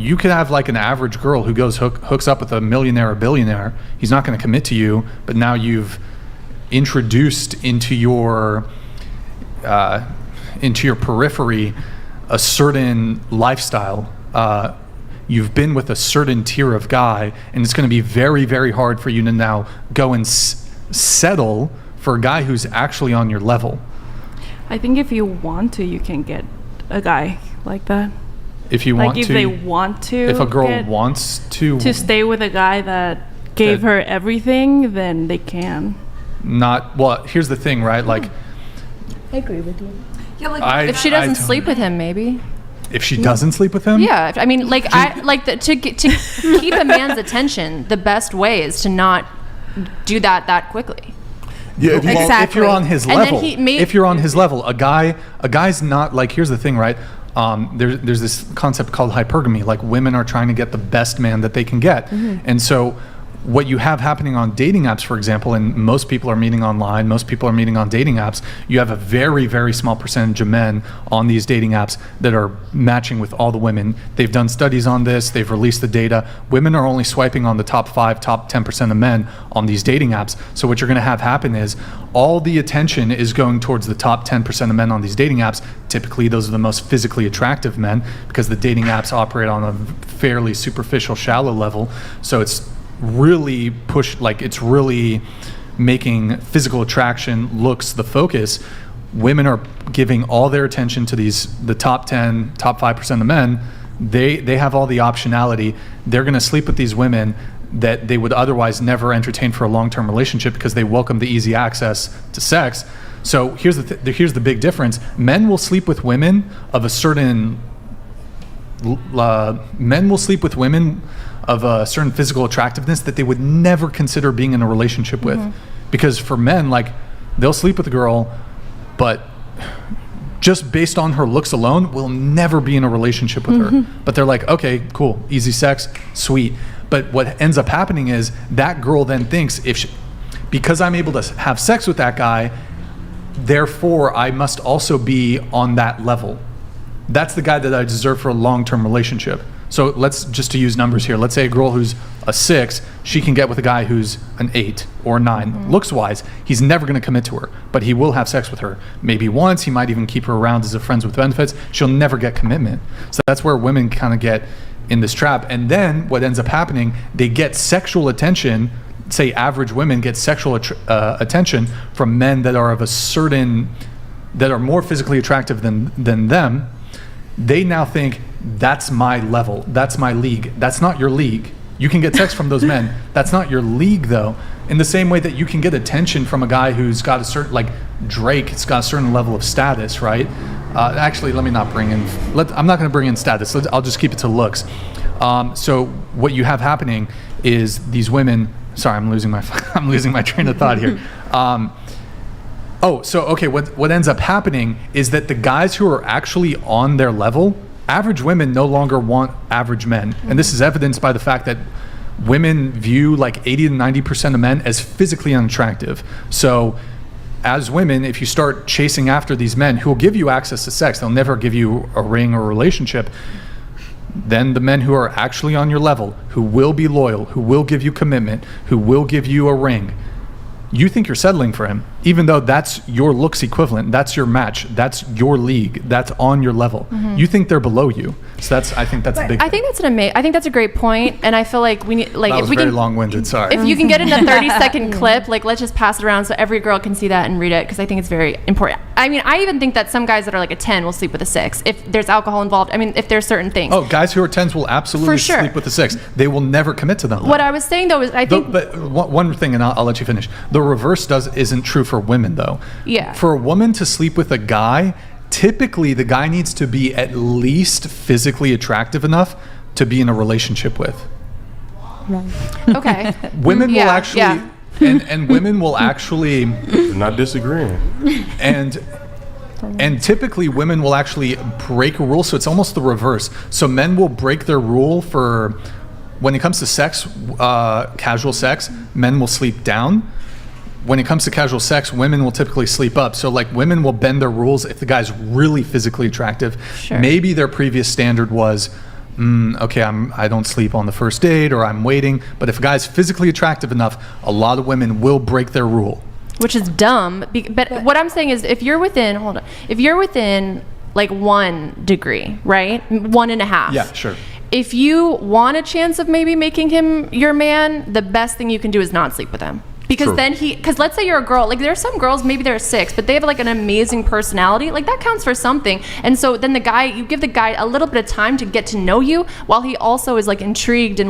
you could have like an average girl who goes hooks up with a millionaire or billionaire. He's not going to commit to you, but now you've introduced into your periphery a certain lifestyle. You've been with a certain tier of guy, and it's going to be very, very hard for you to now go and settle for a guy who's actually on your level. I think if you want to, you can get a guy like that. If you want to, if they want to, if a girl wants to stay with a guy that gave her everything, then they can. Here's the thing, right? Like, I agree with you. Yeah, like if she doesn't sleep with him, maybe. If she doesn't sleep with him? Yeah, I mean, like to keep a man's attention, the best way is to not do that quickly. Yeah, exactly. If you're on his level, a guy's not like. Here's the thing, right? There's this concept called hypergamy. Like, women are trying to get the best man that they can get, and so what you have happening on dating apps, for example, and most people are meeting online, most people are meeting on dating apps, you have a very, very small percentage of men on these dating apps that are matching with all the women. They've done studies on this, they've released the data. Women are only swiping on the top 5, top 10% of men on these dating apps. So what you're gonna have happen is all the attention is going towards the top 10% of men on these dating apps. Typically, those are the most physically attractive men because the dating apps operate on a fairly superficial, shallow level. So it's really it's really making physical attraction, looks, the focus. Women are giving all their attention to the top 10, top 5% of men. They have all the optionality. They're going to sleep with these women that they would otherwise never entertain for a long-term relationship because they welcome the easy access to sex. So here's the big difference. Men will sleep with women of a certain of a certain physical attractiveness that they would never consider being in a relationship with. Because for men, like, they'll sleep with a girl, but just based on her looks alone, will never be in a relationship with her. But they're like, okay, cool, easy sex, sweet. But what ends up happening is that girl then thinks, because I'm able to have sex with that guy, therefore I must also be on that level. That's the guy that I deserve for a long-term relationship. So let's just to use numbers here. Let's say a girl who's a 6, she can get with a guy who's an 8 or a 9. Looks-wise, he's never going to commit to her, but he will have sex with her. Maybe once, he might even keep her around as a friends with benefits. She'll never get commitment. So that's where women kind of get in this trap. And then what ends up happening, they get sexual attention. Say average women get sexual attention from men that are that are more physically attractive than them. They now think, that's my level, that's my league. That's not your league. You can get sex from those men. That's not your league, though. In the same way that you can get attention from a guy who's got a certain, like Drake, it's got a certain level of status, right? Actually, let me not bring in, I'm not gonna bring in status. I'll just keep it to looks. So what you have happening is these women, sorry, I'm losing my train of thought here. What ends up happening is that the guys who are actually on their level, average women no longer want average men. And this is evidenced by the fact that women view like 80 to 90% of men as physically unattractive. So as women, if you start chasing after these men who will give you access to sex, they'll never give you a ring or a relationship, then the men who are actually on your level, who will be loyal, who will give you commitment, who will give you a ring, you think you're settling for him, even though that's your looks equivalent, that's your match, that's your league, that's on your level. You think they're below you. So I think that's a big thing. I think that's a great point, and I feel like we need, like, that if was we very can long-winded, sorry. If you can get in a 30-second clip, like, let's just pass it around so every girl can see that and read it, because I think it's very important. I mean, I even think that some guys that are like a 10 will sleep with a 6 if there's alcohol involved. I mean, if there's certain things. Oh, guys who are 10s will absolutely sleep with a 6. They will never commit to them. What I was saying though is, I think. But one thing, and I'll let you finish. The reverse isn't true for women, though. Yeah. For a woman to sleep with a guy, typically the guy needs to be at least physically attractive enough to be in a relationship with. Right. Okay. Women will actually, and women will actually. Not disagreeing. And typically women will actually break a rule, so it's almost the reverse. So men will break their rule for, when it comes to sex, casual sex, men will sleep down. When it comes to casual sex, women will typically sleep up. So like women will bend their rules if the guy's really physically attractive. Sure. Maybe their previous standard was okay, I don't sleep on the first date, or I'm waiting. But if a guy's physically attractive enough, a lot of women will break their rule. Which is dumb. But what I'm saying is, if you're within like 1 degree, right? 1.5. Yeah, sure. If you want a chance of maybe making him your man, the best thing you can do is not sleep with him. Because True. then because let's say you're a girl, like there are some girls, maybe they're 6, but they have like an amazing personality, like that counts for something. And so then you give the guy a little bit of time to get to know you, while he also is like intrigued and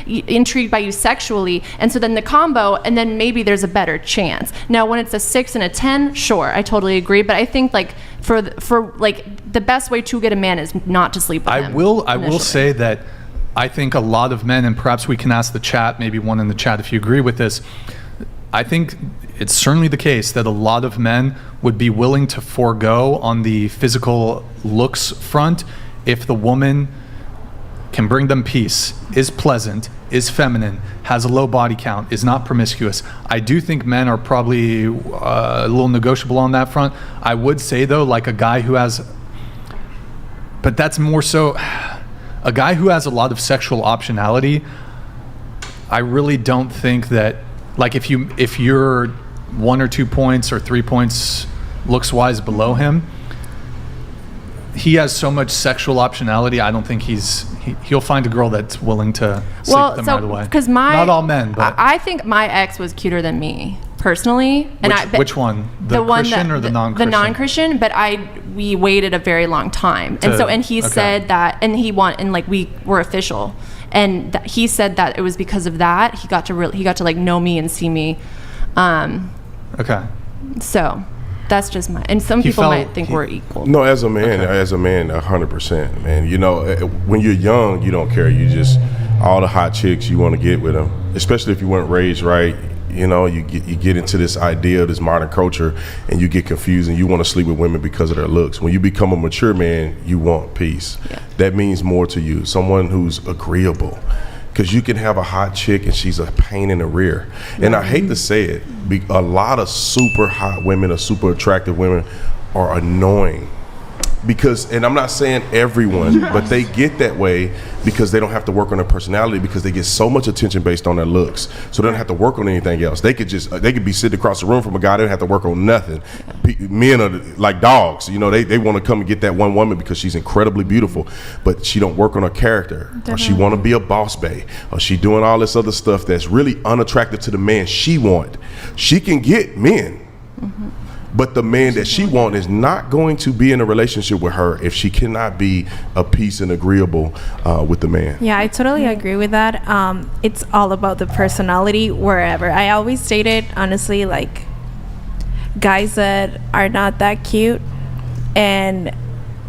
intrigued by you sexually. And so then the combo, and then maybe there's a better chance. Now, when it's a 6 and a 10, sure, I totally agree. But I think like for like the best way to get a man is not to sleep with him. I will initially. say that I think a lot of men, and perhaps we can ask the chat, maybe one in the chat if you agree with this, I think it's certainly the case that a lot of men would be willing to forego on the physical looks front if the woman can bring them peace, is pleasant, is feminine, has a low body count, is not promiscuous. I do think men are probably a little negotiable on that front. I would say though, like a guy who has, but that's more so, a guy who has a lot of sexual optionality, I really don't think that, like if you're 1 or 2 points or 3 points looks wise below him, he has so much sexual optionality. I don't think he'll find a girl that's willing to sleep with him right away. Because not all men, but I think my ex was cuter than me personally. And which one? The Christian or the non-Christian? The non-Christian, but we waited a very long time, and he said that, and we were official, and he said that it was because of that he got to like know me and see me. Okay. So that's just and some people might think we're equal. No, as a man, 100%, man. You know, when you're young, you don't care. You just, all the hot chicks, you want to get with them, especially if you weren't raised right. You know, you get into this idea of this modern culture, and you get confused, and you want to sleep with women because of their looks. When you become a mature man, you want peace. Yeah. That means more to you. Someone who's agreeable. Because you can have a hot chick and she's a pain in the rear. And I hate to say it, a lot of super hot women or super attractive women are annoying. Because, and I'm not saying everyone, but they get that way because they don't have to work on their personality, because they get so much attention based on their looks. So they don't have to work on anything else. They could be sitting across the room from a guy, they don't have to work on nothing. Men are like dogs, you know, they want to come and get that one woman because she's incredibly beautiful, but she don't work on her character. Definitely. Or she want to be a boss bae, or she doing all this other stuff that's really unattractive to the man she want. She can get men. Mm-hmm. But the man that she wants is not going to be in a relationship with her if she cannot be a peace and agreeable with the man. Yeah, I totally agree with that. It's all about the personality wherever. I always dated, honestly, like guys that are not that cute. And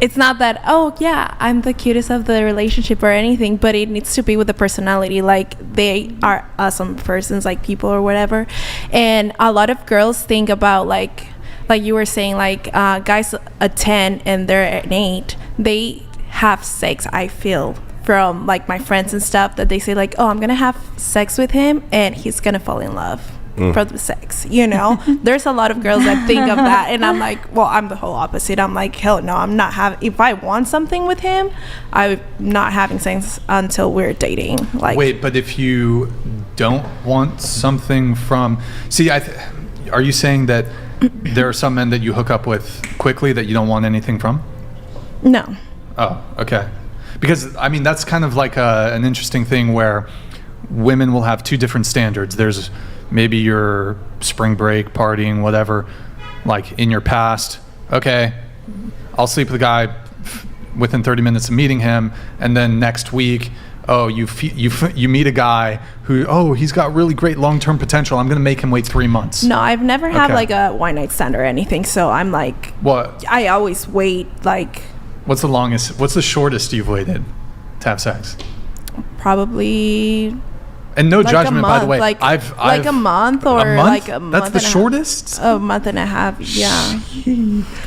it's not that, oh, yeah, I'm the cutest of the relationship or anything, but it needs to be with the personality. Like, they are awesome persons, like people or whatever. And a lot of girls think about, like you were saying, like guys a 10 and they're an 8, they have sex, I feel, from like my friends and stuff, that they say like, oh, I'm gonna have sex with him and he's gonna fall in love for the sex, you know. There's a lot of girls that think of that, and I'm like, well, I'm the whole opposite. I'm like, hell no, I'm not having, if I want something with him, I'm not having sex until we're dating. Like, wait, but if you don't want something from, see, are you saying that there are some men that you hook up with quickly that you don't want anything from? No. Oh, okay. Because, I mean, that's kind of like an interesting thing where women will have two different standards. There's maybe your spring break, partying, whatever, like in your past. Okay, I'll sleep with a guy within 30 minutes of meeting him, and then next week, oh, you meet a guy who, oh, he's got really great long-term potential. I'm going to make him wait 3 months. No, I've never had like a one-night stand or anything. So I'm like, what? I always wait like. What's the shortest you've waited to have sex? Probably. And no like judgment, by the way. Like, I've like a month or like a month. That's the shortest? A month and a half, yeah.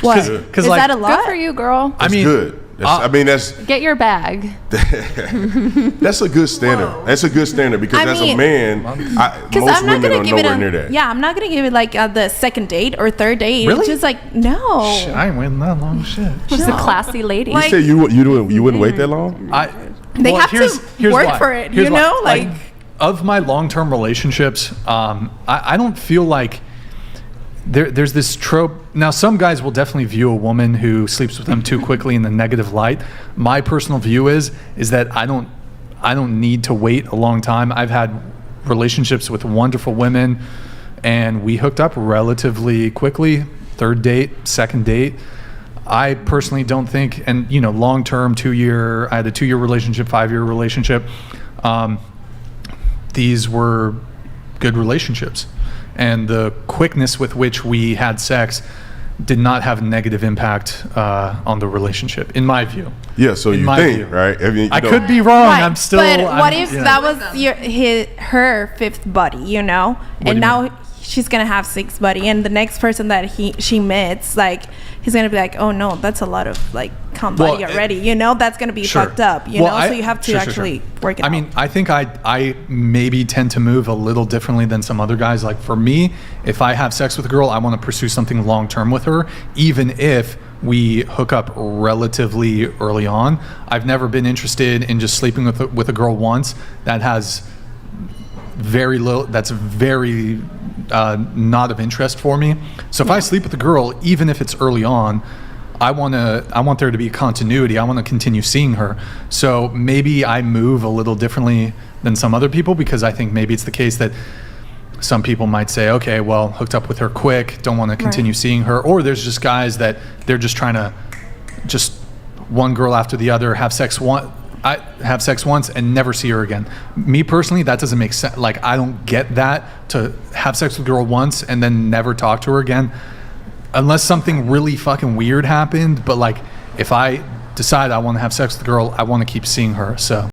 What? Is like, that a lot? Good for you, girl. I mean, good. I mean, that's Get your bag. that's a good standard. That's a good standard because I as mean- a man, Because most I'm not women gonna are give it nowhere a near that. yeah. I'm not gonna give it like the second date or third date. Really? It's just like no. Shit, I ain't waiting that long. Shit. She's a classy lady. Like- You say you wouldn't wait that long? They have to work for it, you know, like- of my long-term relationships, I don't feel like there's this trope. Now, some guys will definitely view a woman who sleeps with them too quickly in the negative light. My personal view is that I don't need to wait a long time. I've had relationships with wonderful women, and we hooked up relatively quickly. Third date, second date. I personally don't think, and long-term, I had a 2-year relationship, 5-year relationship. These were good relationships, and the quickness with which we had sex did not have a negative impact on the relationship, in my view. Yeah. So In you my think, view. right? I mean, I you could know, be wrong. Right, I'm still. But what I'm- if you know. that was her fifth buddy? do And you now she's gonna have 6 buddy, and the next person that she meets, like he's gonna be like, oh no, that's a lot of like cum Well, buddy already. That's gonna be Sure. fucked up. So you have to Sure. actually work it I out. mean, I think I maybe tend to move a little differently than some other guys. Like for me, if I have sex with a girl, I want to pursue something long term with her, even if we hook up relatively early on. I've never been interested in just sleeping with a girl once. That has very little. That's very not of interest for me. So if I sleep with a girl, even if it's early on, I want there to be continuity. I want to continue seeing her. So maybe I move a little differently than some other people, because I think maybe it's the case that some people might say, okay, well, hooked up with her quick, don't want to continue seeing her. Or there's just guys that they're just trying to just one girl after the other, have sex once and never see her again. Me personally, that doesn't make sense. Like, I don't get that, to have sex with a girl once and then never talk to her again, unless something really fucking weird happened. But like, if I decide I want to have sex with a girl, I want to keep seeing her. So